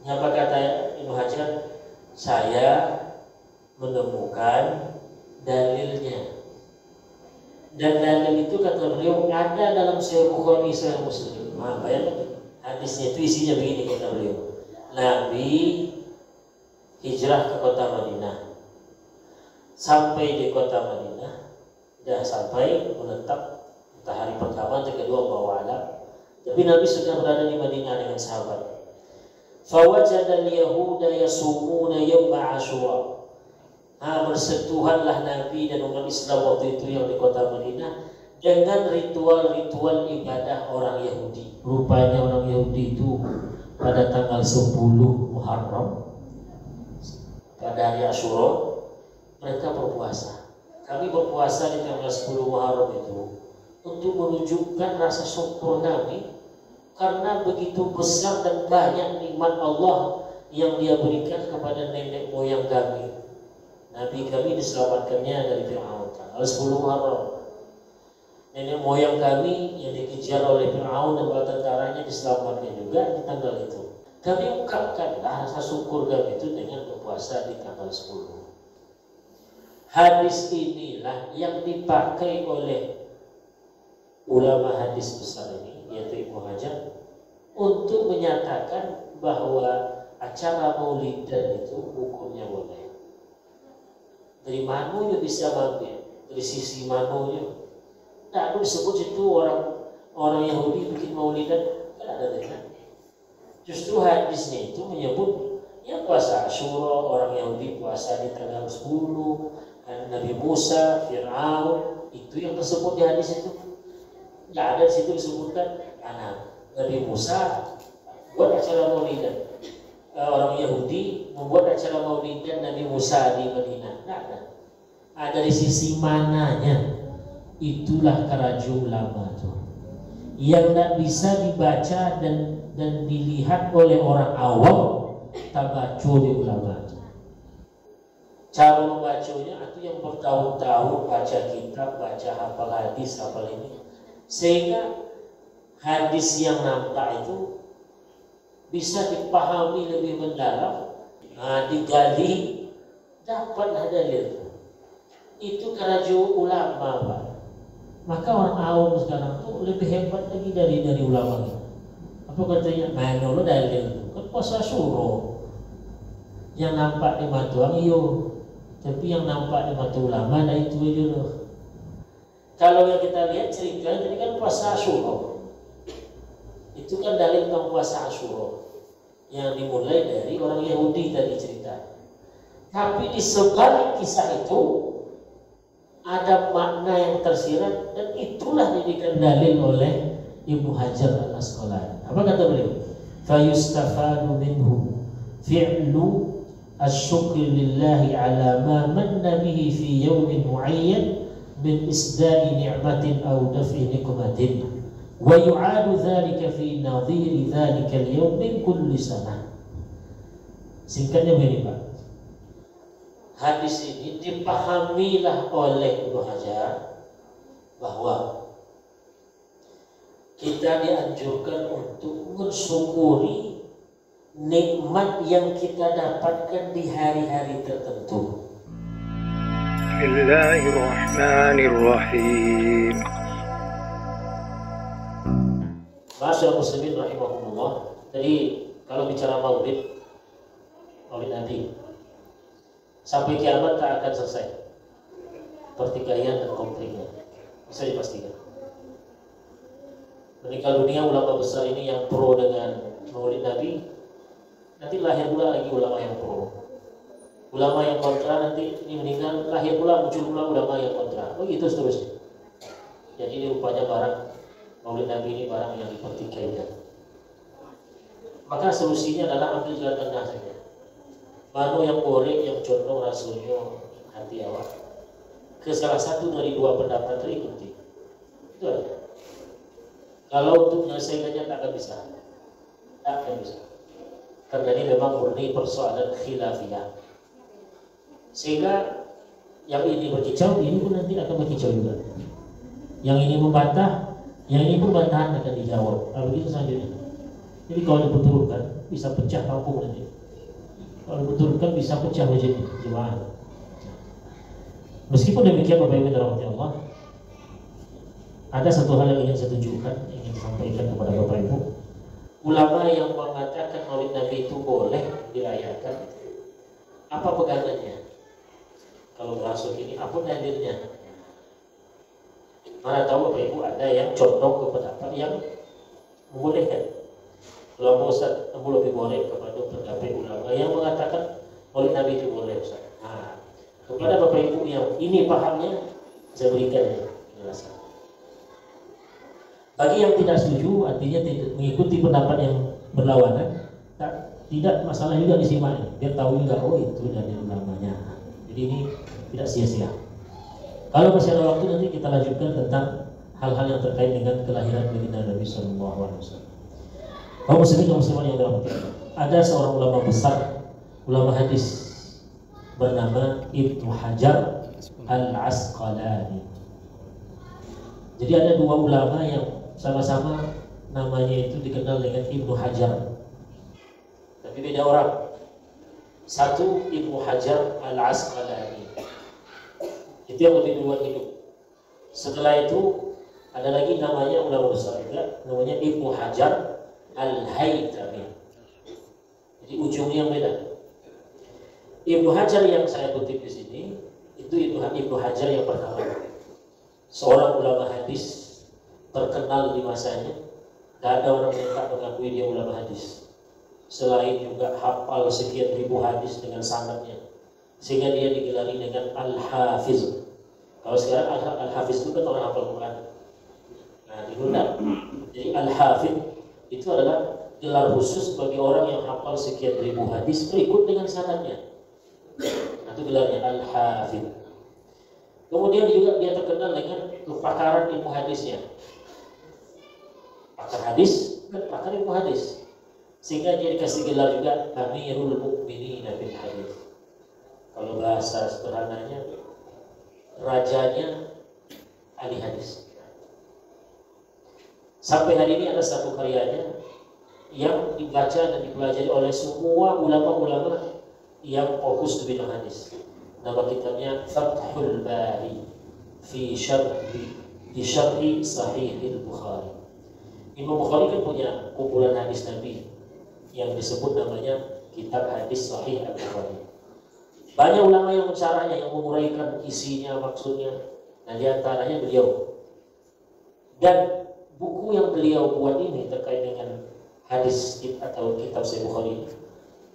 Apa kata Ibnu Hajar? Saya menemukan dalilnya. Dan dalil itu kata beliau ada dalam Sahih Bukhari, Sahih Muslim. Nah, bayangkan hadisnya itu isinya begini kata beliau. Nabi hijrah ke kota Madinah. Sampai di kota Madinah, sudah sampai menetap entah hari pertama atau kedua bawa alam. Tapi Nabi sudah berada di Madinah dengan sahabat. Fawajada al-yahuda yasumuna yawma Asyura. Bersentuhanlah Nabi dan umat Islam waktu itu yang di kota Madinah dengan ritual-ritual ibadah orang Yahudi. Rupanya orang Yahudi itu pada tanggal 10 Muharram, pada hari Asyura, mereka berpuasa. Kami berpuasa di tanggal 10 Muharram itu untuk menunjukkan rasa syukur kami karena begitu besar dan banyak nikmat Allah yang Dia berikan kepada nenek moyang kami. Nabi kami diselamatkannya dari Fir'aun tanggal 10 Muharram. Nenek moyang kami yang dikejar oleh Fir'aun dan bala tentaranya diselamatkan juga di tanggal itu. Kami ungkapkanlah rasa syukur kami itu dengan berpuasa di tanggal 10. Hadis inilah yang dipakai oleh ulama hadis besar ini, yaitu Ibnu Hajar, untuk menyatakan bahwa acara maulidan itu hukumnya boleh. Dari manunya bisa ambil, dari sisi manunya. Tidak ada disebut itu orang Yahudi bikin maulidan, tidak ada dengan. Justru hadisnya itu menyebut ya puasa Asyura, orang Yahudi puasa di tanggal 10, Nabi Musa, Fir'aun, itu yang tersebut di hadis itu. Tidak ada di situ disebutkan anak Nabi Musa buat acara maulidan. Orang Yahudi membuat acara maulidan Nabi Musa di Madinah. Tidak ada. Dari sisi mananya, itulah karajo ulama itu yang tidak bisa dibaca dan dilihat oleh orang awam. Tabaco di ulama itu. Cara membacanya itu yang bertahun-tahun baca kitab, baca hafal hadis, hafal ini, sehingga hadis yang nampak itu bisa dipahami lebih mendalam, digali, dapatlah dalil. Itu karajo ulama, Pak. Maka orang awam sekarang tuh lebih hebat lagi dari ulama ini. Apa katanya? Mana lo dalil? Kan puasa Asyura. Yang nampak di mata orang iyo, tapi yang nampak di mata ulama nah itu aja loh. Kalau yang kita lihat cerita tadi kan puasa Asyura. Itu kan dalil tentang puasa Asyura yang dimulai dari orang Yahudi tadi cerita. Tapi di sebalik kisah itu ada makna yang tersirat dan itulah dijadikan dalil oleh Ibnu Hajar Al-Asqalani. Apa kata beliau? Fayustafadu minhu fi'lu asyukri lillahi ala ma manna bihi fi yawmin mu'ayyan min isda'i ni'matin aw daf'i nikmatin wa yu'adu dhalika fi nadhiri dhalika al-yawm min kulli sanah. Singkatnya begini, Pak. Hadis ini dipahamilah oleh Ibnu Hajar bahwa kita dianjurkan untuk mensyukuri nikmat yang kita dapatkan di hari-hari tertentu. Bismillahirrahmanirrahim. Masyaallah muslimin rahimahumullah. Jadi kalau bicara maulid Nabi sampai kiamat tak akan selesai pertikaian dan konfliknya, bisa dipastikan. Meninggal dunia ulama besar ini yang pro dengan maulid Nabi, nanti lahir pula lagi ulama yang pro. Ulama yang kontra nanti ini meninggal, lahir pula muncul pula ulama yang kontra. Begitu seterusnya. Jadi ini rupanya barang maulid Nabi ini barang yang dipertikaikan. Maka solusinya adalah ambil jalan tengah saja. Manu yang boleh, yang condong rasulnya hati awak ke salah satu dari dua pendapat itu ikuti. Itu aja. Kalau untuk menyelesaikannya tak akan bisa. Karena ini memang murni persoalan khilafiyah. Sehingga yang ini berkicau, ini pun nanti akan berkicau juga. Yang ini membantah, yang ini pun bantahan akan dijawab. Begitu selanjutnya. Jadi kalau diperturutkan, bisa pecah kampung nanti. Kalau betulkan bisa pecah masjid jemaah. Meskipun demikian Bapak Ibu dirahmati Allah, ada satu hal yang ingin saya tunjukkan, ingin sampaikan kepada Bapak Ibu. Ulama yang mengatakan Maulid Nabi itu boleh dirayakan, apa pegangannya? Kalau masuk ini, apa dalilnya? Mana tahu Bapak Ibu ada yang condong ke pendapat yang membolehkan. Kalau Ustaz Abu lebih boleh kepada pendapat ulama yang mengatakan Maulid Nabi itu boleh Ustaz. Nah, kepada Bapak Ibu yang ini pahamnya, saya berikan penjelasan. Bagi yang tidak setuju, artinya tidak mengikuti pendapat yang berlawanan, tidak masalah juga disimak, biar tahu juga oh itu dari ulamanya. Jadi ini tidak sia-sia. Kalau masih ada waktu nanti kita lanjutkan tentang hal-hal yang terkait dengan kelahiran baginda Nabi Sallallahu Alaihi Wasallam. Kaum muslimin dan muslimat yang dirahmati Allah, ada seorang ulama besar, ulama hadis bernama Ibnu Hajar Al-Asqalani. Jadi ada dua ulama yang sama-sama namanya itu dikenal dengan Ibnu Hajar, tapi beda orang. Satu Ibnu Hajar Al-Asqalani, itu yang lebih duluan hidup. Setelah itu ada lagi namanya ulama besar juga, namanya Ibnu Hajar Al-Haytami. Jadi ujungnya yang beda. Ibnu Hajar yang saya kutip di sini itu Ibnu Hajar yang pertama, seorang ulama hadis terkenal di masanya. Tidak ada orang yang tak mengakui dia ulama hadis. Selain juga hafal sekian ribu hadis dengan sanadnya, sehingga dia digelari dengan Al-Hafiz. Kalau sekarang Al-Hafiz itu kan orang hafal Quran. Nah, diundang. Jadi Al-Hafiz itu adalah gelar khusus bagi orang yang hafal sekian ribu hadis berikut dengan sanadnya. Nah, itu gelarnya Al-Hafiz. Kemudian juga dia terkenal dengan kepakaran ilmu hadisnya. Pakar hadis dan pakar ilmu hadis. Sehingga dia dikasih gelar juga Amirul Mukminin fil Hadis. Kalau bahasa sederhananya, rajanya ahli hadis. Sampai hari ini ada satu karyanya yang dibaca dan dipelajari oleh semua ulama-ulama yang fokus di bidang hadis. Nama kitabnya Fathul Bari fi syarhi Sahih Al-Bukhari. Imam Bukhari kan punya kumpulan hadis Nabi yang disebut namanya Kitab Hadis Sahih Al-Bukhari. Banyak ulama yang mensyarahnya, yang menguraikan isinya, maksudnya, dan diantaranya beliau. Dan buku yang beliau buat ini terkait dengan hadis atau kitab Sahih Bukhari,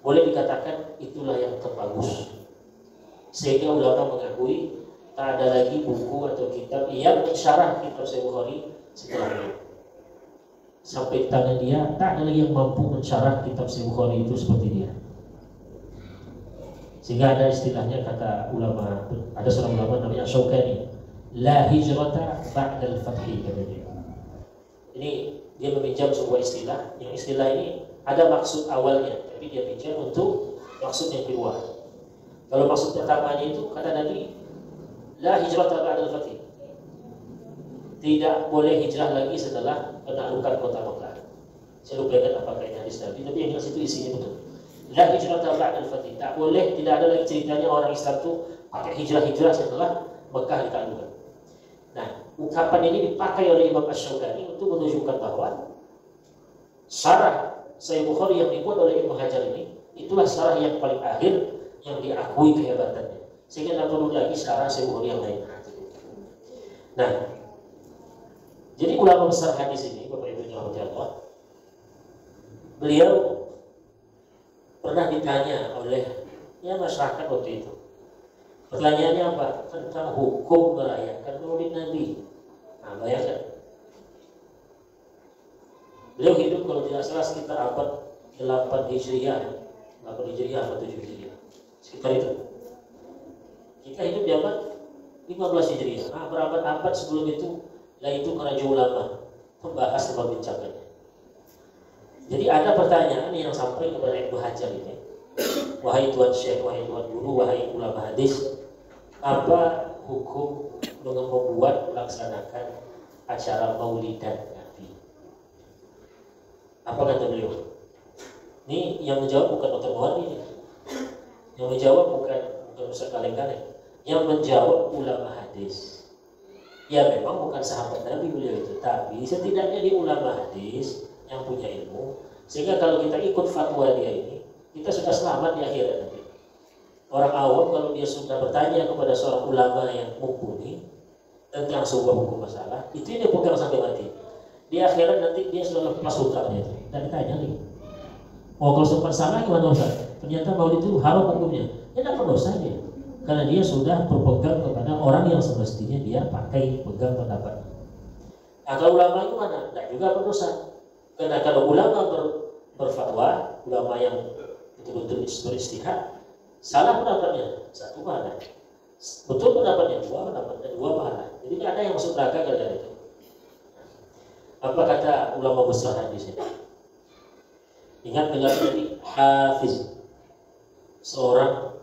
boleh dikatakan itulah yang terbagus. Sehingga ulama mengakui tak ada lagi buku atau kitab yang mensyarah kitab Sahih Bukhari setelahnya. Sampai tangan dia tak ada lagi yang mampu mensyarah kitab Sahih Bukhari itu seperti dia. Sehingga ada istilahnya, kata ulama, ada seorang ulama namanya Asy-Syaukani, la hijrata ba'dal fathi, kata dia. Ini dia meminjam sebuah istilah, yang istilah ini ada maksud awalnya, tapi dia pinjam untuk maksud yang kedua. Kalau maksud pertamanya itu kata Nabi, la hijrata ba'dal fathi, tidak boleh hijrah lagi setelah penaklukan kota Mekah. Saya lupakan apakah ini hadis Nabi, tapi yang situ isinya betul. La hijrata ba'dal fathi, tak boleh, tidak ada lagi ceritanya orang Islam itu pakai hijrah setelah Mekah ditaklukkan. Nah, ungkapan ini dipakai oleh Imam Asy-Syaukani untuk menunjukkan bahwa syarah Sahih Bukhari yang dibuat oleh Ibnu Hajar ini itulah syarah yang paling akhir yang diakui kehebatannya. Sehingga tidak perlu lagi syarah Sahih Bukhari yang lain. Nah, jadi ulama besar hadis ini, Bapak Ibu yang dirahmati Allah, beliau pernah ditanya oleh masyarakat waktu itu. Pertanyaannya apa? Tentang hukum merayakan Maulid Nabi. Nah, bayangkan. Beliau hidup kalau tidak salah sekitar abad 8 Hijriah atau 7 Hijriah. Sekitar itu. Kita hidup di abad 15 Hijriah. Nah, berabad-abad sebelum itu, itu keraja ulama membahas tentang bincangnya. Jadi ada pertanyaan yang sampai kepada Ibnu Hajar ini. Wahai Tuan Syekh, wahai Tuan Guru, wahai ulama hadis, apa hukum membuat melaksanakan acara Maulidan Nabi? Apa kata beliau? Ini yang menjawab bukan Dr. Mawani, yang menjawab bukan Ustaz kaleng-kaleng, yang menjawab ulama hadis. Ya memang bukan sahabat Nabi beliau itu, tapi setidaknya dia ulama hadis yang punya ilmu, sehingga kalau kita ikut fatwa dia ini, kita sudah selamat di akhirat nanti. Orang awam kalau dia sudah bertanya kepada seorang ulama yang mumpuni tentang sebuah hukum masalah, itu dia pegang sampai mati. Di akhirat nanti dia sudah lepas hutangnya itu, dan ditanya nih, oh kalau sempat salah gimana Ustaz? Ternyata maulid itu haram hukumnya, ya tidak berdosa dia, karena dia sudah berpegang kepada orang yang semestinya dia pakai pegang pendapat. Nah, kalau ulama itu mana? Tidak juga berdosa, karena kalau ulama berfatwa, ulama yang betul-betul beristihad, salah pendapatnya satu pahala, betul pendapatnya dua pahala. Jadi tidak ada yang masuk neraka gara-gara itu. Apa kata ulama besar hadis ini? Ingat dengar tadi hafiz, seorang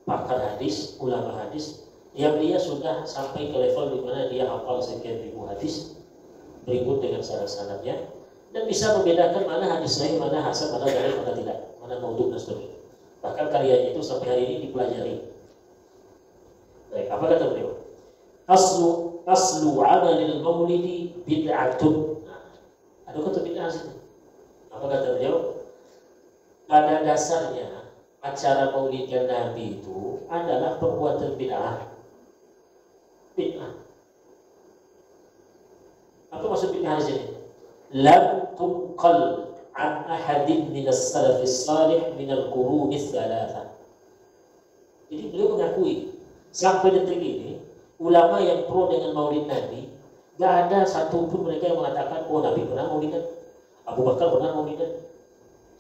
pakar hadis, ulama hadis, yang dia sudah sampai ke level di mana dia hafal sekian ribu hadis berikut dengan sanad-sanadnya dan bisa membedakan mana hadis sahih, mana hasan, mana dhaif, mana tidak, mana maudhu dan seterusnya. Bahkan karyanya itu sampai hari ini dipelajari. Baik, apa kata beliau? Aslu amalil maulidi bid'atun. Ada kata bid'ah situ. Apa kata beliau? Pada dasarnya acara maulidnya Nabi itu adalah perbuatan bid'ah. Bid'ah. Apa maksud bid'ah di sini? Lam tunqal an ahadin minas salafis salih minal qurunis thalatha. Jadi beliau mengakui sampai detik ini ulama yang pro dengan maulid Nabi, gak ada satupun mereka yang mengatakan, oh Nabi pernah maulidan, Abu Bakar pernah maulidan.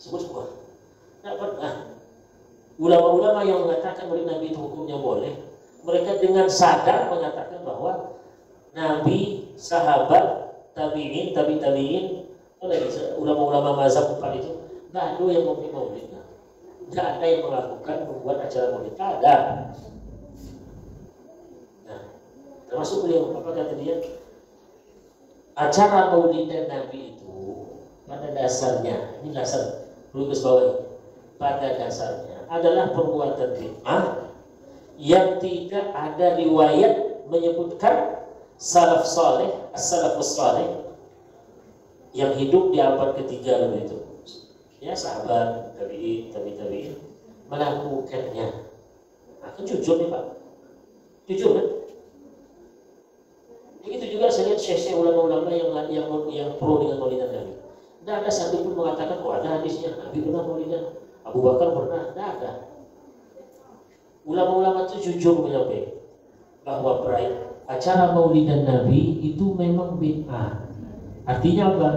Sebut semua. Tidak pernah. Ulama-ulama yang mengatakan maulid Nabi itu hukumnya boleh, mereka dengan sadar mengatakan bahwa Nabi, sahabat, tabi'in, tabi'in, ulama-ulama mazhab empat itu, gak ada yang memilih maulid. Gak ada yang melakukan membuat acara maulid. Gak ada. Termasuk beliau, apa kata dia? Acara maulid Nabi itu pada dasarnya, ini dasar perlu garisbawahi, pada dasarnya adalah perbuatan bid'ah yang tidak ada riwayat menyebutkan salaf saleh, as-salafus saleh yang hidup di abad ketiga itu, ya sahabat, tabi'in melakukannya. Nah, kan jujur nih Pak, jujur kan? Begitu juga saya lihat syekh ulama-ulama yang pro dengan maulidan Nabi. Tidak ada satupun mengatakan, oh ada hadisnya Nabi pernah maulidan, Abu Bakar pernah. Tidak ada. Ulama-ulama itu jujur menyampaikan bahwa acara maulidan Nabi itu memang bid'ah. Artinya apa?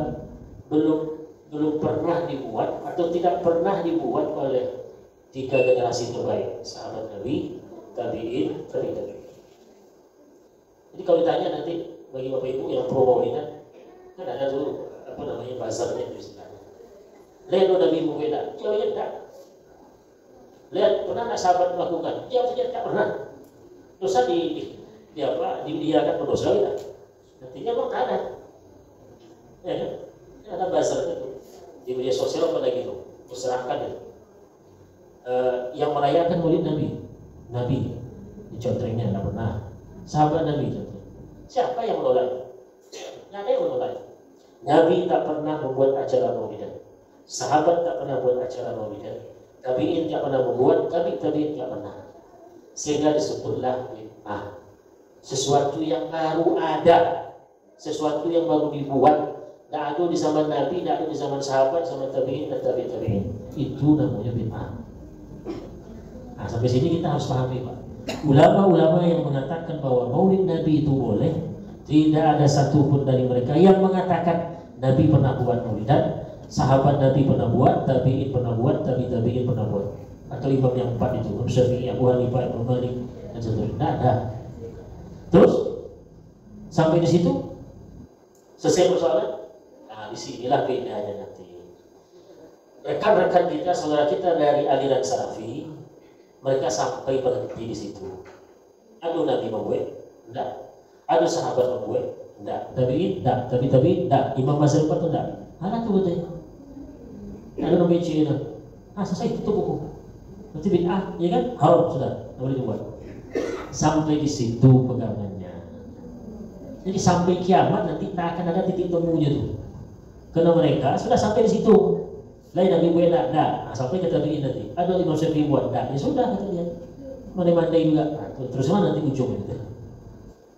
Belum pernah dibuat atau tidak pernah dibuat oleh 3 generasi terbaik, sahabat Nabi, tabi'in, tabi'in. Jadi kalau ditanya nanti bagi Bapak Ibu yang pro maulidan, kan ada tuh apa namanya bazarnya di sana. Lihat Nabi membeda, jawabnya tidak. Lihat pernah nggak sahabat melakukan? Jawabnya tidak pernah. Dosa dia akan berdosa kita. Nantinya kok ada. Ya kan? Ada bazarnya tuh di media sosial pada gitu, diserahkan ya. Yang merayakan maulid Nabi dicontrengnya tidak pernah. Sahabat Nabi contoh. Siapa yang menolak? Tidak ada yang menolak. Nabi tak pernah membuat acara maulidan. Sahabat tak pernah buat acara maulidan. Tabi'in tak pernah membuat, tabi'in tak pernah. Sehingga disebutlah bid'ah. Sesuatu yang baru ada, sesuatu yang baru dibuat. Tidak ada di zaman Nabi, tidak ada di zaman sahabat, zaman tabi'in dan tabi'in. Itu namanya bid'ah. Nah, sampai sini kita harus pahami Pak. Ulama-ulama yang mengatakan bahwa maulid Nabi itu boleh, tidak ada satupun dari mereka yang mengatakan Nabi pernah buat maulidan, sahabat Nabi pernah buat, tabi'in pernah buat, tabi'in pernah buat, atau imam yang 4 itu, Imam Syafi'i, Abu Hanifah, Imam Malik dan seterusnya. Tidak ada. Terus sampai di situ selesai persoalan. Nah, disinilah bedanya nanti. Rekan-rekan kita, saudara kita dari aliran Salafi, mereka sampai berhenti di situ. Ada Nabi membuat? Tidak. Ada sahabat membuat? Tidak. Tabi'in? Tidak. Tabi'in? Tidak. Imam mazhab 4 tidak. Ada tuh katanya. Ada Nabi Cina. Selesai, tutup buku. Berarti bid'ah, ya kan? Haram sudah, nggak boleh dibuat. Sampai di situ pegangannya. Jadi sampai kiamat nanti tak akan ada titik temunya tuh. Karena mereka sudah sampai di situ. Lain Nabi buat dah, sampai kata begini nanti. Ada Imam Syafi'i buat dah, ya sudah kata dia. Mandai-mandai juga. Terus mana nanti ujung gitu.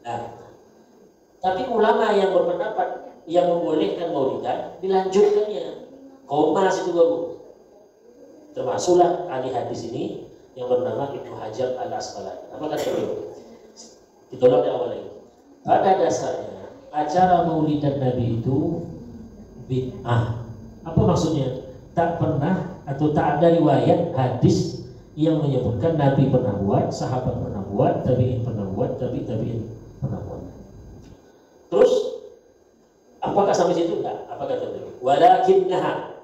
Nah, tapi ulama yang berpendapat yang membolehkan maulidan dilanjutkannya. Koma situ bagus. Termasuklah ahli hadis ini yang bernama Ibnu Hajar Al-Asqalani. Apa kata beliau? Ditolak di awal lagi. Pada dasarnya acara maulidan Nabi itu bid'ah. Apa maksudnya? Tak pernah atau tak ada riwayat hadis yang menyebutkan Nabi pernah buat, sahabat pernah buat, tabi'in pernah buat, tabi'in pernah buat. Terus apakah sampai situ? Enggak. Apa kata beliau? Walakinnaha.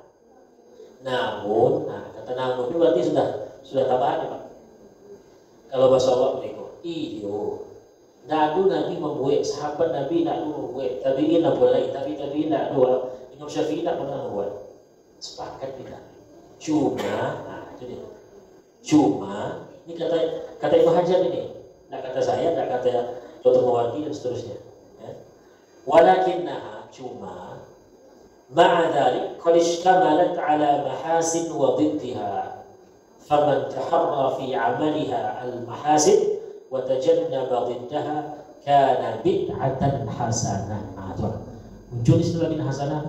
Namun, kata namun itu berarti sudah tambahan ya Pak. Kalau bahasa Allah mereka, iyo. Nadu Nabi membuat, sahabat Nabi nadu membuat, tabi'in tak boleh, tabi'in tak dua, Imam Syafi'i tak pernah membuat. Sepakat tidak. Cuma, itu dia. Cuma, ini kata Ibnu Hajar ini, tak kata saya, tak kata Dr. Mawardi dan seterusnya. Ya. Walakinnaha, cuma, ma'adhalik, qad ishtamalat ala mahasin wa dhiddiha. Faman taharra fi amaliha al-mahasin wa tajannaba dhiddaha kana bid'atan hasanah. Muncul istilah bid'ah hasanah.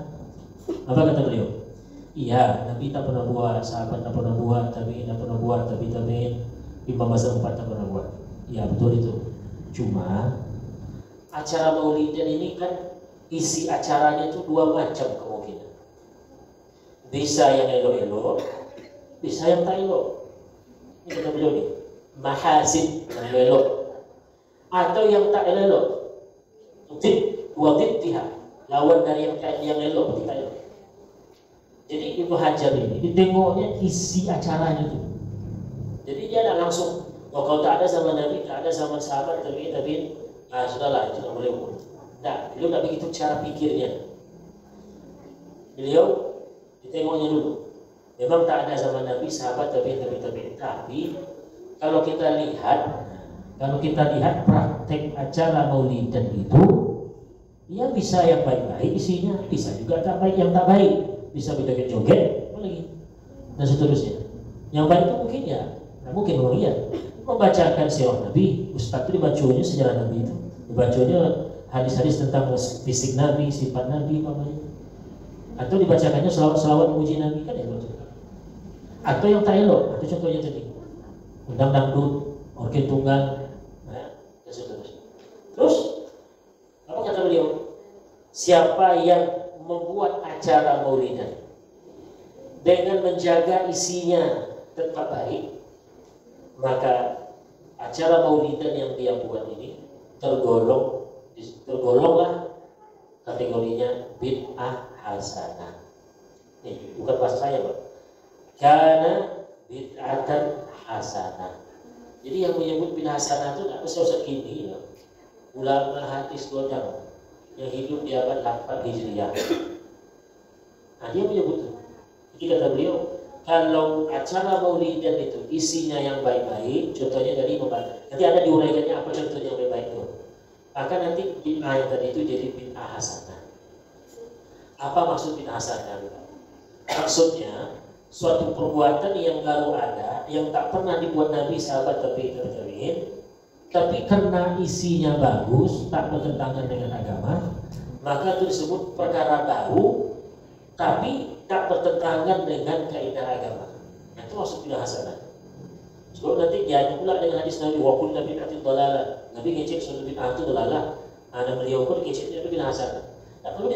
Apa kata beliau? Iya, Nabi tak pernah buat, sahabat tak pernah buat, tabi'in tak pernah buat, tabi'in Imam Mazhab 4 tak pernah buat. Ya betul itu. Cuma acara maulidan ini kan isi acaranya itu dua macam kemungkinan. Bisa yang elok-elok, bisa yang tak elok. Ini kata beliau nih, mahasin yang elok, atau yang tak elok. Dua bid'ah, lawan dari yang elok berarti tak elok. Jadi Ibnu Hajar ini ditengoknya isi acaranya itu. Jadi dia tidak langsung, kalau tak ada sama Nabi, tak ada sama sahabat, tabi'in, sudahlah itu tidak boleh umur. Nah, beliau tidak begitu cara pikirnya. Beliau ditengoknya dulu. Memang tak ada sama Nabi, sahabat, tabi'in. Tapi kalau kita lihat praktek acara maulidan itu, ya bisa yang baik-baik isinya, bisa juga tak baik yang tak baik. Bisa joget-joget, apa lagi, dan seterusnya. Yang baik itu mungkin ya, nah mungkin memang iya, membacakan sirah Nabi. Ustaz itu dibacanya sejarah Nabi itu, dibacanya hadis-hadis tentang fisik Nabi, sifat Nabi, apa-apa. Atau dibacakannya selawat memuji Nabi, kan ya. Atau yang tak elok, itu contohnya tadi, undang dangdut, organ tunggal, dan seterusnya. Terus apa kata beliau? Siapa yang membuat acara maulidan dengan menjaga isinya tetap baik, maka acara maulidan yang dia buat ini tergolonglah kategorinya bid'ah hasanah. Ini bukan bahasa saya Pak, karena bid'atan hasanah. Jadi yang menyebut bid'ah hasanah itu tidak usah kini ya. Ulama hadis godang yang hidup di abad 8 Hijriah. Nah dia menyebut itu. Jadi kata beliau, kalau acara maulidan itu isinya yang baik-baik, contohnya dari membaca. Nanti ada diuraikannya apa contohnya yang baik-baik itu. Maka nanti bid'ah yang tadi itu jadi bid'ah hasanah. Apa maksud bid'ah hasanah? Maksudnya suatu perbuatan yang baru ada, yang tak pernah dibuat Nabi, sahabat, tabi'in, tapi karena isinya bagus, tak bertentangan dengan agama, maka itu disebut perkara baru, tapi tak bertentangan dengan kaidah agama. Itu maksud bid'ah hasanah. Sebab nanti dia pula dengan hadis Nabi, wa kullu bid'atin dhalalah. Nabi ngecek suatu bid'ah itu dhalalah. Ada beliau pun ngeceknya itu bid'ah hasanah. Tak perlu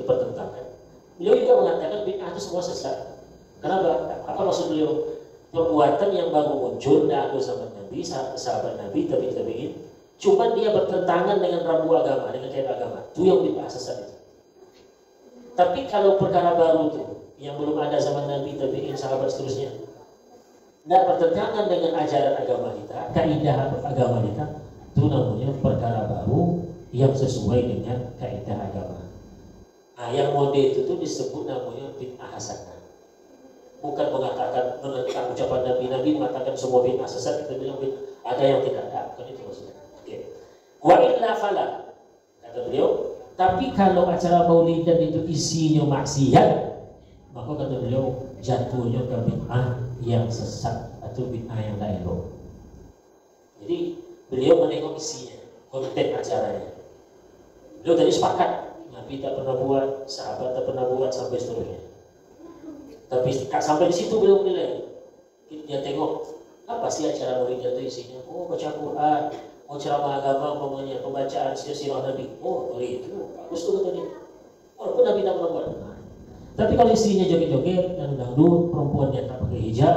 dipertentangkan. Beliau juga mengatakan bid'ah itu semua sesat. Kenapa? Apa maksud beliau? Perbuatan yang baru muncul tidak ada sama Nabi, sahabat Nabi, tabi'in, cuma dia bertentangan dengan rambu agama, dengan kaidah agama. Itu yang bid'ah sesat itu. Tapi kalau perkara baru itu yang belum ada zaman Nabi, tabi'in, sahabat seterusnya, tidak bertentangan dengan ajaran agama kita, kaidah agama kita, itu namanya perkara baru yang sesuai dengan kaidah agama. Nah, yang mode itu tuh disebut namanya bid'ah hasanah. bukan mengatakan menentang ucapan Nabi mengatakan semua bid'ah sesat. Kita bilang ada yang tidak ada, bukan itu maksudnya. Oke. Wa illa fala, kata beliau, tapi kalau acara maulidan itu isinya maksiat, maka kata beliau jatuhnya ke bid'ah yang sesat atau bid'ah yang tak elok. Jadi beliau menengok isinya, konten acaranya. Beliau tadi sepakat, Nabi tak pernah buat, sahabat tak pernah buat, sampai seterusnya. Tapi sampai di situ beliau menilai. Dia tengok apa sih acara maulidan itu isinya? Oh, baca Quran, oh ceramah agama, umpamanya pembacaan sirah Nabi. Oh, itu bagus tuh katanya. Walaupun Nabi tak pernah buat. Tapi kalau istrinya joget-joget dan dangdut, perempuannya tak pakai hijab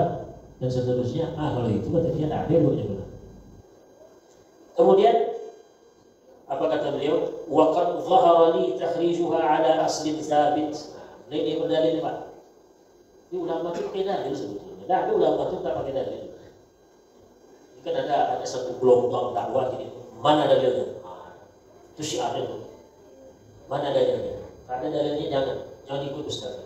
dan seterusnya, kalau itu kata dia tak ada loh juga. Kemudian apa kata beliau? Wa qad dhahara li takhrijuha ala aslin thabit. Ini berdalil Pak. Ini ulama itu pakai dalil sebetulnya. Nah, ada ulama itu tak pakai dalil. Ini kan ada satu gelombang dakwah gini. Mana dalilnya? Itu syiar itu. Mana dalilnya? Tak ada dalilnya jangan ikut Ustaz.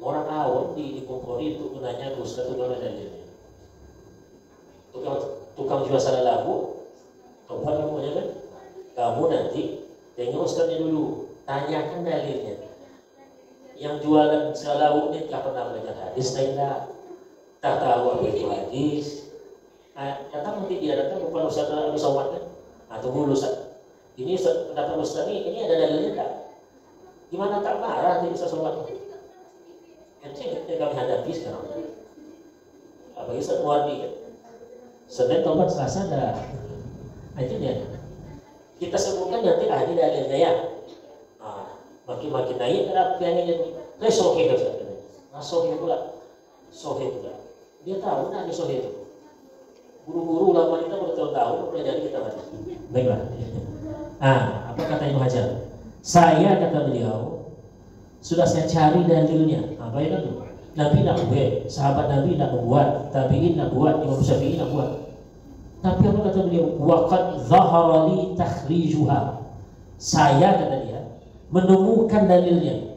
Orang awam di Kompori itu menanya ke Ustaz itu mana dalilnya. Tukang jual salah lagu, tobat kamu kan? Kamu nanti tengok Ustaznya dulu, tanyakan dalilnya. Yang jualan salah lagu ini tak pernah belajar hadis, tak tahu apa itu hadis. Datang nanti dia datang bukan Ustaz Abu Somad kan? Tunggu dulu Ustaz. Ini pendapat Ustaz ini ada dalilnya tak? Gimana tak marah nanti Ustaz Somad? Itu yang kami hadapi sekarang. Apalagi Ustaz Muwardi kan? Senin, Tobat, Selasa dah. Itu dia. Kita sebutkan nanti ahli dalilnya ya. Makin naik ada pengennya. Sohih Ustaz. Sohih pula. Dia tahu nah ini sohih itu. Guru-guru ulama kita bertahun-tahun mempelajari kita baca. Baiklah. Apa kata Ibnu Hajar? Saya kata beliau sudah saya cari dalilnya. Apa itu? Nabi nak buat, sahabat Nabi nak buat, tabi'in nak buat, Imam Syafi'i nak buat. Tapi apa kata beliau? Waqad dhahara li takhrijuha. Saya kata dia menemukan dalilnya.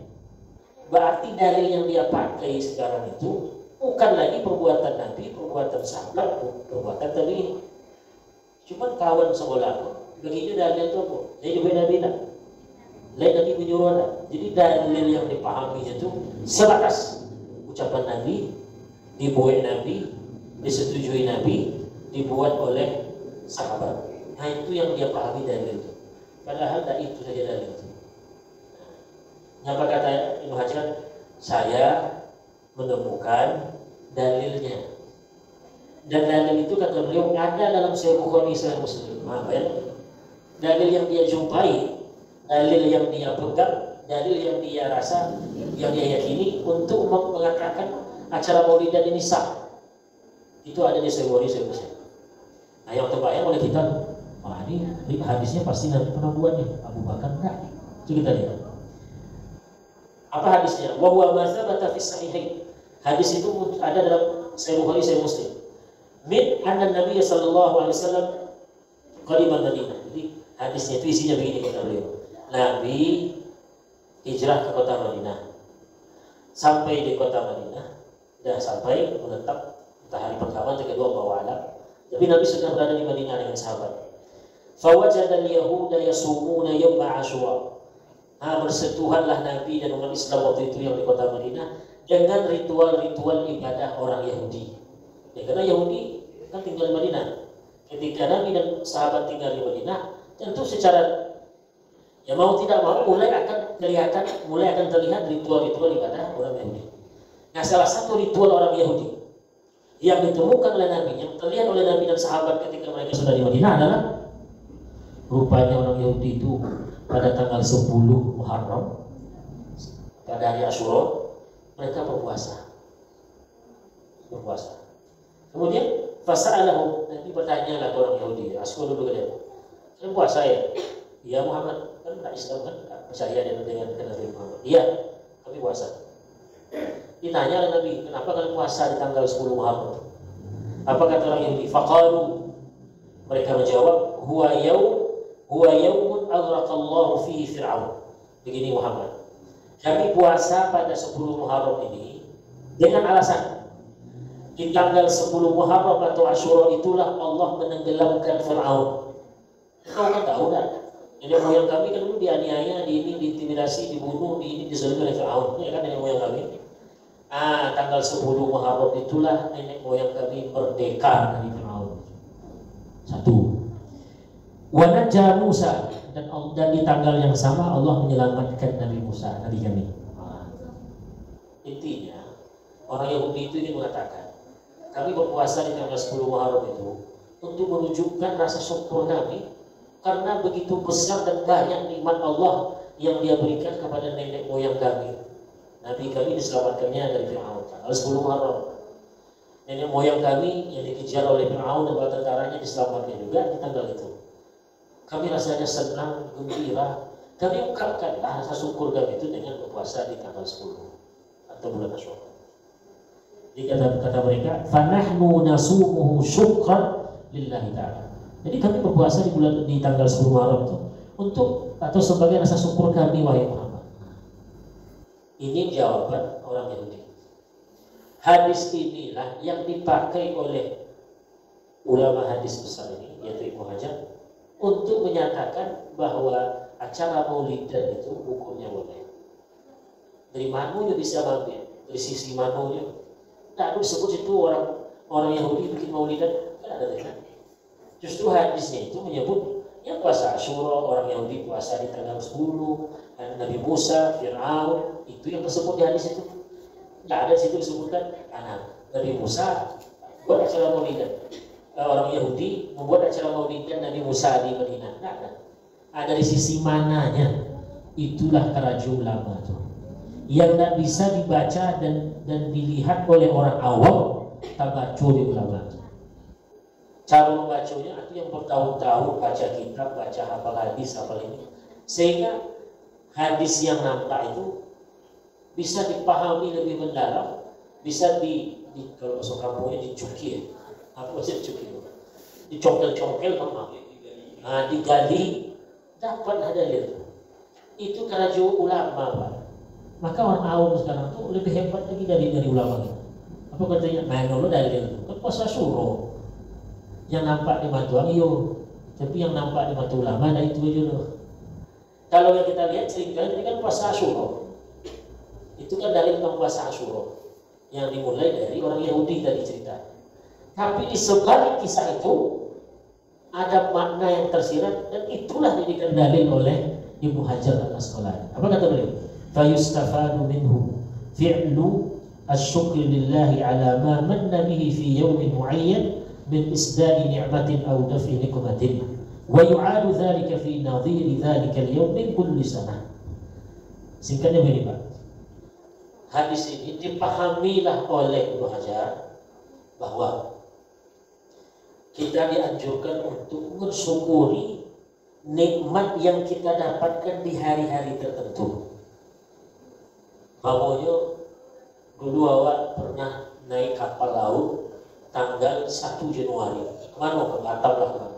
Berarti dalil yang dia pakai sekarang itu bukan lagi perbuatan Nabi, perbuatan sahabat, perbuatan tabi'in. Cuma kawan sekolah begitu dalil itu apa? Jadi juga Nabi tak. Lain Nabi menyuruh anda. Jadi dalil yang dipahami itu sebatas ucapan Nabi, dibuat Nabi, disetujui Nabi, dibuat oleh sahabat. Nah itu yang dia pahami dalil itu. Padahal tak itu saja dalil itu. Apa kata Ibnu Hajar? Saya menemukan dalilnya. Dan dalil itu kata beliau ada dalam Sahih Bukhari, Sahih Muslim. Dalil yang dia jumpai, dalil yang dia pegang, dalil yang dia rasa, yang dia yakini untuk mengatakan acara maulidan ini sah. Itu ada di Sahih Bukhari, Sahih Muslim. Nah yang terbayang oleh kita, ini hadisnya pasti Nabi pernah buatnya, Abu Bakar enggak. Itu kita lihat. Apa hadisnya? Wa huwa ma thabata fi sahihain. Hadis itu ada dalam Sahih Bukhari, Sahih Muslim. Min anna Nabi sallallahu alaihi wasallam qadiman Madinah. Jadi hadisnya itu isinya begini kata beliau. Nabi hijrah ke kota Madinah. Sampai di kota Madinah, dah sampai menetap entah hari pertama atau kedua Allahu a'lam. Tapi Nabi sudah berada di Madinah dengan sahabat. Fa wajada al-yahuda yasumuna yawma Asyura. Bersentuhanlah Nabi dan umat Islam waktu itu yang di kota Madinah dengan ritual-ritual ibadah orang Yahudi. Ya, karena Yahudi kan tinggal di Madinah. Ketika Nabi dan sahabat tinggal di Madinah, tentu secara ya mau tidak mau mulai akan terlihat ritual-ritual ibadah orang Yahudi. Nah, salah satu ritual orang Yahudi yang ditemukan oleh Nabi, yang terlihat oleh Nabi dan sahabat ketika mereka sudah di Madinah adalah rupanya orang Yahudi itu pada tanggal 10 Muharram, pada hari Asyura, mereka berpuasa. Kemudian fasa'alahu, Nabi bertanyalah ke orang Yahudi, Asyura dulu ke dia, "Saya puasa ya?" "Iya Muhammad." Kan tak Islam kan, percaya dengan Nabi Muhammad. "Iya, kami puasa." Ditanya oleh Nabi, "Kenapa kalian puasa di tanggal 10 Muharram?" Apa kata orang Yahudi? Faqalu, mereka menjawab, huwa yaumun aghraqallahu fihi Fir'aun. Begini Muhammad, kami puasa pada 10 Muharram ini dengan alasan di tanggal 10 Muharram atau Asyura itulah Allah menenggelamkan Fir'aun. Kau kan tahu kan? Nenek moyang kami kan dulu dianiaya, diintimidasi, dibunuh, diseluruh oleh Fir'aun. Ya kan nenek moyang kami? Tanggal 10 Muharram itulah nenek moyang kami merdeka dari Fir'aun. Satu. Wa najja Musa, dan di tanggal yang sama Allah menyelamatkan Nabi Musa, Nabi kami. Intinya orang Yahudi itu ingin mengatakan, kami berpuasa di tanggal 10 Muharram itu untuk menunjukkan rasa syukur kami karena begitu besar dan banyak nikmat Allah yang Dia berikan kepada nenek moyang kami. Nabi kami diselamatkannya dari Fir'aun tanggal 10 Muharram. Nenek moyang kami yang dikejar oleh Fir'aun dan bala tentaranya diselamatkan juga di tanggal itu. Kami rasanya senang, gembira. Kami ungkapkanlah rasa syukur kami itu dengan berpuasa di tanggal 10 atau bulan Asyura. Jadi kata mereka, fanahnu nasumuhu syukran lillahi ta'ala. Jadi kami berpuasa di tanggal 10 Muharram itu untuk atau sebagai rasa syukur kami wahai Muhammad. Ini jawaban orang Yahudi. Hadis inilah yang dipakai oleh ulama hadis besar ini, yaitu Ibnu Hajar, untuk menyatakan bahwa acara Maulidan itu hukumnya boleh. Dari manunya bisa ambil, dari sisi manunya. Tak disebut itu orang Yahudi bikin Maulidan, kan ada kan? Justru hadisnya itu menyebut yang puasa Asyura, orang Yahudi puasa di tanggal 10, dan Nabi Musa, Fir'aun, itu yang tersebut di hadis itu. Tidak ada di situ disebutkan Nabi Musa buat acara Maulidan, orang Yahudi membuat acara Maulidan Nabi Musa di Madinah. Tidak ada. Ada di sisi mananya. Itulah kerajuan ulama itu yang tidak bisa dibaca dan dilihat oleh orang awam. Tabacu di ulama. Cara membacanya itu yang bertahun-tahun baca kitab, baca hafal hadis, hafal ini, sehingga hadis yang nampak itu bisa dipahami lebih mendalam, bisa kalau masuk kampungnya dicukir, apa maksudnya dicukir? Dicongkel-congkel digali, dapat dalil. Itu kerajuan ulama, Pak. Maka orang awam sekarang tuh lebih hebat lagi dari ulama kita. Apa katanya? Main dulu dalil, kan puasa suruh. Yang nampak di mata orang tapi yang nampak di mata ulama nah itu aja loh. Kalau yang kita lihat cerita ini kan puasa Asyura. Itu kan dari tentang puasa Asyura yang dimulai dari orang Yahudi tadi cerita. Tapi di sebalik kisah itu ada makna yang tersirat, dan itulah dijadikan dalil oleh Ibnu Hajar Al-Asqalani. Apa kata beliau? Fayustafadu minhu fi'lu asyukri lillahi ala ma manna bihi fi yawmin mu'ayyan min isda'i ni'matin aw daf'i nikmatin wa yu'adu dhalika fi nadhiri dhalika al-yawm min kulli sanah. Singkatnya begini, Pak. Hadis ini dipahamilah oleh Ibnu Hajar bahwa kita dianjurkan untuk mensyukuri nikmat yang kita dapatkan di hari-hari tertentu. Bahwanya dulu awak pernah naik kapal laut tanggal 1 Januari. Kemana? Ke Batam lah.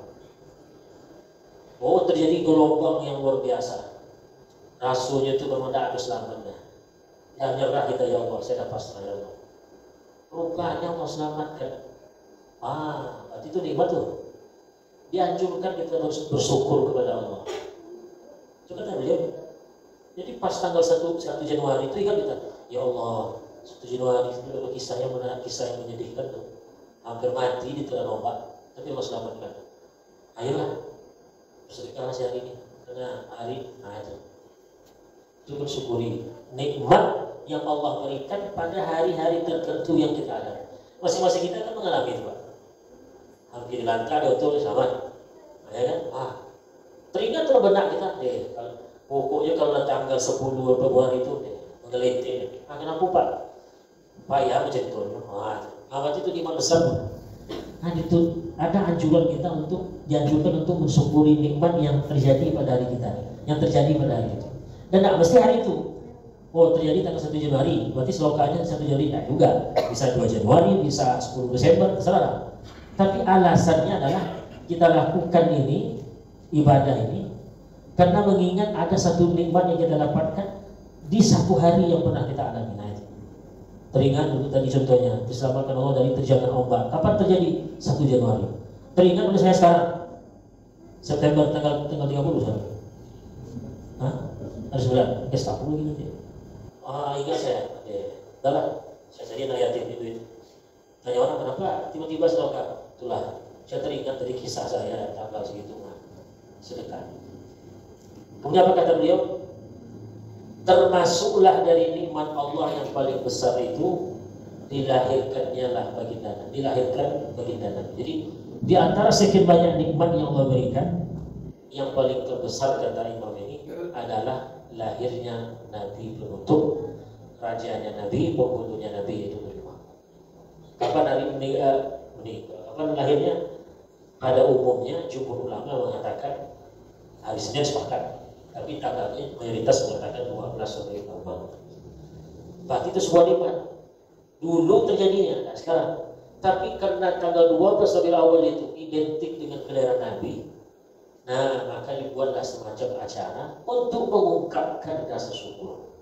Oh, terjadi gelombang yang luar biasa. Rasanya itu memang tidak ada selamatnya. Yang nyerah kita, ya Allah, saya dapat pasrah ya Allah. Rupanya Allah selamatkan. Berarti itu nikmat tuh. Dianjurkan kita harus bersyukur kepada Allah. Coba tanya beliau. Jadi pas tanggal 1 Januari itu kan kita, ya Allah, 1 Januari itu ada kisah yang menyedihkan tuh. Hampir mati di telan ombak, tapi Allah selamatkan. Ayolah, bersedekahlah hari ini, karena hari itu bersyukuri nikmat yang Allah berikan pada hari-hari tertentu yang kita ada. Masing-masing kita kan mengalami itu, Pak. Hampir lantai ada betul sama, ya kan? Teringat tuh benak kita deh. Pokoknya kalau tanggal 10 Februari itu menggelitik. Kenapa Pak? Pak ya macam itu. Berarti itu di besar. Itu ada anjuran kita dianjurkan untuk mensyukuri nikmat yang terjadi pada hari kita, yang terjadi pada hari itu. Dan tidak mesti hari itu. Terjadi tanggal 1 Januari, berarti selokannya 1 Januari tidak juga. Bisa 2 Januari, bisa 10 Desember, terserah. Tapi alasannya adalah kita lakukan ini, ibadah ini, karena mengingat ada satu nikmat yang kita dapatkan di satu hari yang pernah kita alami. Teringat dulu tadi contohnya, diselamatkan Allah dari terjangan ombak. Kapan terjadi? 1 Januari. Teringat oleh saya sekarang. September tanggal 30 sekarang. Hah? Hari 9. Oke, stop dulu gitu. Ingat saya. Udah lah. Saya jadi nayatin itu. Tanya orang kenapa tiba-tiba sedekah. Itulah. Saya teringat dari kisah saya tanggal segitu. Sedekah. Kemudian apa kata beliau? Termasuklah dari nikmat Allah yang paling besar itu dilahirkannya lah baginda Nabi. Dilahirkan baginda Nabi. Jadi di antara sekian banyak nikmat yang Allah berikan, yang paling terbesar kata Imam ini adalah lahirnya Nabi penutup, rajanya Nabi, pembunuhnya Nabi, itu beriman. Kapan hari meninggal? Kapan lahirnya? Pada umumnya jumhur ulama mengatakan hari Senin sepakat, tapi tanggalnya mayoritas mengatakan 12 Rabiul Awal. Berarti itu sebuah nikmat. Dulu terjadinya, nah sekarang. Tapi karena tanggal 12 Rabiul Awal itu identik dengan kelahiran Nabi, nah maka dibuatlah semacam acara untuk mengungkapkan rasa syukur.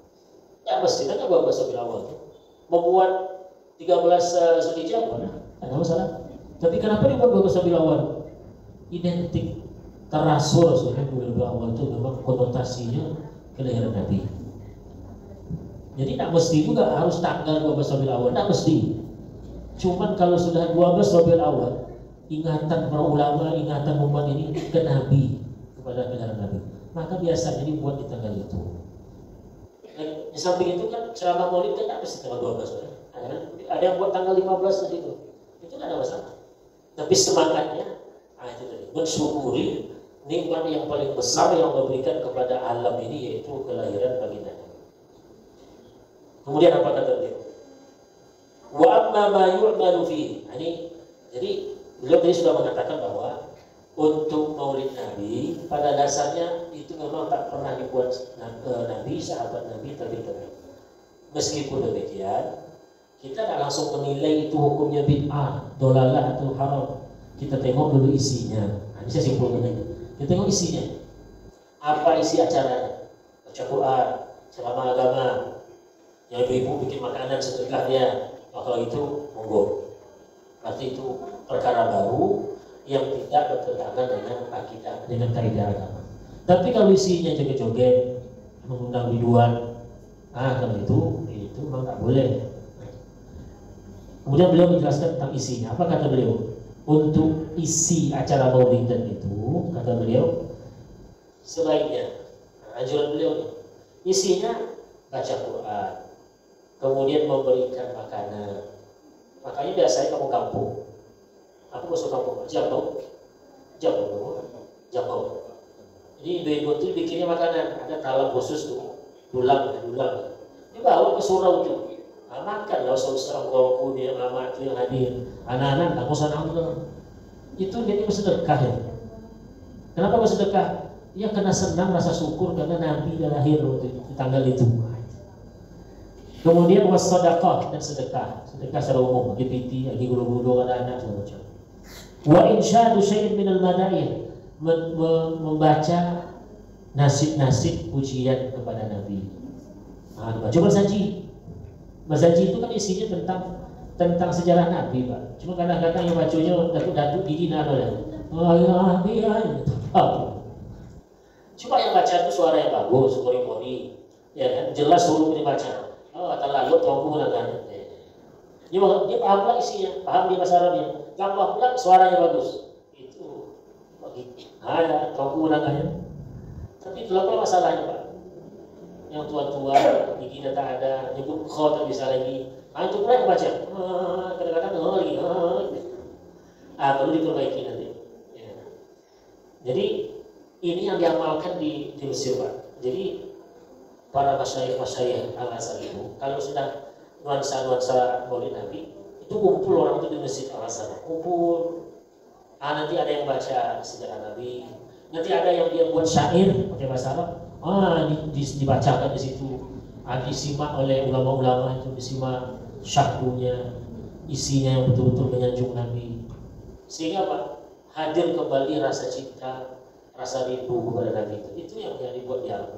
Ya pasti kan 12 Rabiul Awal itu membuat 13 Zulhijjah ada masalah. Tapi kenapa dibuat 12 Rabiul Awal? Identik, terasur soalnya 12 Rabiul Awal itu memang konotasinya kelahiran Nabi. Jadi tak mesti juga harus tanggal 12 Rabiul Awal, tak mesti. Cuman kalau sudah 12 Rabiul Awal, ingatan para ulama, ingatan umat ini ke Nabi, kepada kelahiran Nabi, maka biasanya dibuat di tanggal itu. Dan di samping itu kan ceramah Maulid kan tak mesti tanggal 12 kan? Ada yang buat tanggal 15 tadi itu kan ada masalah. Tapi semangatnya, itu tadi, mensyukuri nikmat yang paling besar yang Allah berikan kepada alam ini, yaitu kelahiran baginda. Kemudian apa kata beliau? Wa amma ma yu'malu fihi. Ini jadi beliau tadi sudah mengatakan bahwa untuk Maulid Nabi pada dasarnya itu memang tak pernah dibuat Nabi, sahabat Nabi, tabi'in. Meskipun demikian, kita tak langsung menilai itu hukumnya bid'ah, dolalah atau haram. Kita tengok dulu isinya. Nah, ini saya simpulkan aja. Kita tengok isinya. Apa isi acaranya? Baca Quran, ceramah agama. Yang ibu-ibu bikin makanan sedekahnya, kalau itu monggo. Berarti itu perkara baru yang tidak bertentangan dengan akidah, dengan kaidah agama. Tapi kalau isinya joget-joget, mengundang biduan, kalau itu memang tak boleh. Kemudian beliau menjelaskan tentang isinya. Apa kata beliau? Untuk isi acara maulidan itu, kata beliau, sebaiknya, anjuran beliau nih, isinya baca Quran, kemudian memberikan makanan. Makanya biasanya kamu kampung, aku masuk kampung, jauh. Jadi ibu-ibu itu bikinnya makanan, ada talam khusus tuh, dulang. Dibawa ke surau itu. Makan lah usaha golku dia lama itu yang hadir, anak-anak nggak usah nambah. Itu jadi bersedekah ya. Kenapa bersedekah? Ya karena senang, rasa syukur karena Nabi dah lahir di tanggal itu. Kemudian wassadaqah, dan sedekah secara umum, bagi piti, bagi guru-guru, anak-anak segala macam. Wa insyadu syai'in minal madaih, membaca nasib-nasib pujian kepada Nabi. Baca bersaji. Bersaji itu kan isinya tentang sejarah Nabi, Pak. Cuma kadang-kadang yang bacanya datuk-datuk di dinar ya. Cuma yang baca itu suara yang bagus, kori-kori, ya kan? Jelas huruf ini baca. Terlalu tuangku menangani. Dia paham lah isinya, paham di bahasa Arabnya. Tambah pula suaranya bagus. Itu bagi tuangku menangani. Tapi itu apa masalahnya, Pak? Yang tua-tua, gigi tak ada, nyebut kho tak bisa lagi. Itu pula yang baca. Kadang-kadang lagi. Perlu diperbaiki nanti. Ya. Jadi ini yang diamalkan di Mesir, Pak. Jadi para masyayikh Al-Azhar itu, kalau sudah nuansa Maulid Nabi, itu kumpul orang itu di Masjid Al-Azhar. Kumpul. Nanti ada yang baca sejarah Nabi. Nanti ada yang dia buat syair pakai bahasa Arab. Dibacakan di situ, disimak oleh ulama-ulama itu, disimak syahdunya, isinya yang betul-betul menyanjung Nabi, sehingga apa? Hadir kembali rasa cinta, rasa rindu kepada Nabi itu yang dibuat di alam.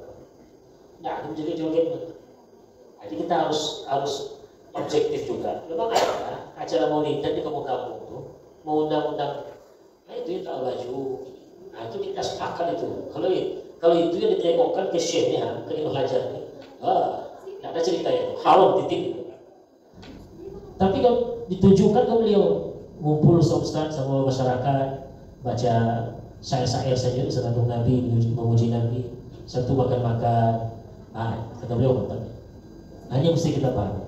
Nah, itu menjadi joget. Jadi kita harus objektif juga. Memang ada acara maulidan di kampung-kampung tuh, mau undang-undang, nah itu tak baju, nah itu kita sepakat itu. Kalau itu yang ditengokkan ke syekhnya, ke Ibnu Hajar, tidak ada ceritanya, haram titik itu. Tapi kalau ditujukan ke beliau, ngumpul Ustaz sama masyarakat, baca syair-syair saja senandung Nabi, memuji Nabi, satu makan-makan, kata beliau betul. Hanya mesti kita paham.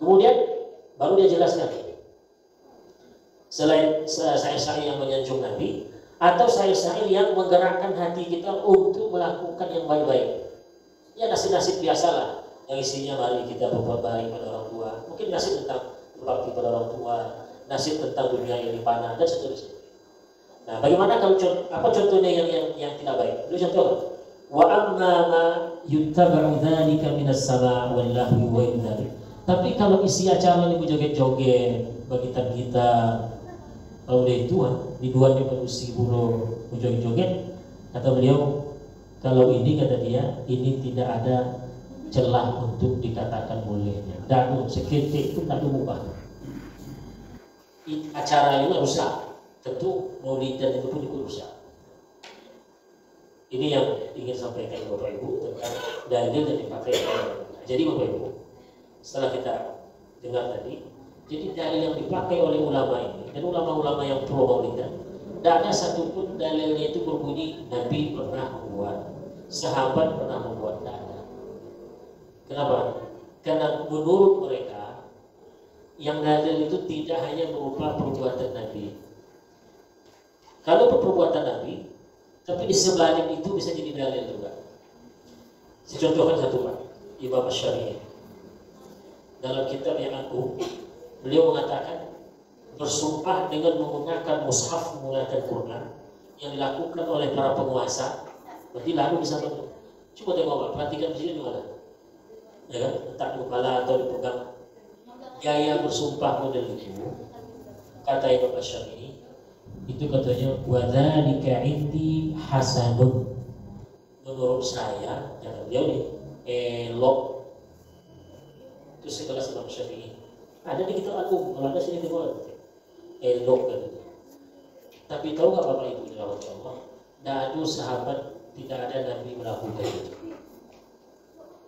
Kemudian baru dia jelaskan, selain syair-syair yang menyanjung Nabi, atau syair-syair yang menggerakkan hati kita untuk melakukan yang baik-baik. Ya nasib-nasib biasalah, yang isinya mari kita berbuat baik pada orang tua. Mungkin nasib tentang berbakti pada orang tua, nasib tentang dunia yang dipanah dan seterusnya. Nah, bagaimana kalau apa contohnya yang tidak baik? Beliau contohkan, wa amma ma yuttaba'u dzalika minas sama' wal lahwi wa dzalik. Tapi kalau isi acara ini joget-joget, bagitan kita, kalau udah itu dibuat di produksi buruh joget-joget, kata beliau, kalau ini kata dia, ini tidak ada celah untuk dikatakan bolehnya. Dan seketik itu tak mubah. Acara ini rusak. Tentu maulidan itu pun juga rusak. Ini yang ingin sampaikan Bapak Ibu tentang dalil yang dipakai. Jadi Bapak Ibu, setelah kita dengar tadi, jadi dalil yang dipakai oleh ulama ini dan ulama-ulama yang pro maulidan, tidak ada satupun dalilnya itu berbunyi Nabi pernah membuat, sahabat pernah membuat, tidak ada. Kenapa? Karena menurut mereka yang dalil itu tidak hanya berupa perbuatan Nabi. Kalau perbuatan Nabi, tapi di sebalik itu bisa jadi dalil juga. Saya contohkan satu Pak, Imam Asy-Syafi'i. Dalam kitab yang agung, beliau mengatakan bersumpah dengan menggunakan mushaf, menggunakan Quran yang dilakukan oleh para penguasa, berarti lalu bisa betul. Coba tengok Pak, perhatikan di sini di mana? Ya kan, entah di kepala atau dipegang. Gaya bersumpah model itu, kata Imam Asy-Syafi'i, itu katanya wadzalika indi hasanun, menurut saya, kata beliau nih, elok. Itu sekelas Imam Syafi'i. Ada di kitab agung, kalau ada sini dibuat elok katanya. Tapi tahu nggak Bapak Ibu ya Allah, tidak ada sahabat, tidak ada Nabi melakukan itu.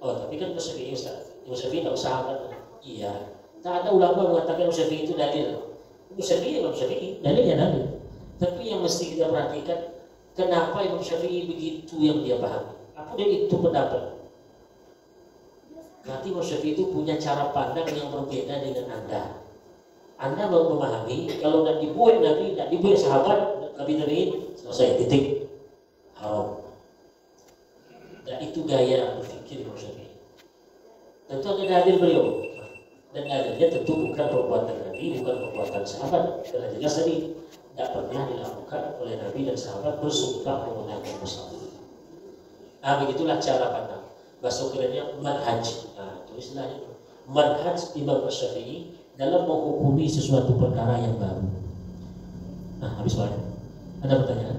Oh tapi kan Imam Syafi'i Ustaz, Imam Syafi'i tidak sahabat. Iya, tak ada ulama mengatakan Imam Syafi'i itu dalil. Imam Syafi'i dalilnya dalil. Tapi yang mesti kita perhatikan, kenapa Imam Syafi'i begitu yang dia pahami? Apa dia itu pendapat? Berarti Imam Syafi'i itu punya cara pandang yang berbeda dengan Anda. Anda mau memahami, kalau tidak dibuat Nabi, tidak dibuat sahabat, Nabi selesai titik, haram. Dan itu gaya berpikir Imam Syafi'i. Tentu ada dalil beliau. Dan dalilnya tentu bukan perbuatan Nabi, bukan perbuatan sahabat. Karena jelas tadi, tidak pernah dilakukan oleh Nabi dan sahabat bersumpah menggunakan mushaf. Nah begitulah cara pandang. Bahasa kerennya manhaj. Nah itu istilahnya manhaj Imam Syafi'i dalam menghukumi sesuatu perkara yang baru. Nah habis Pak, ada pertanyaan?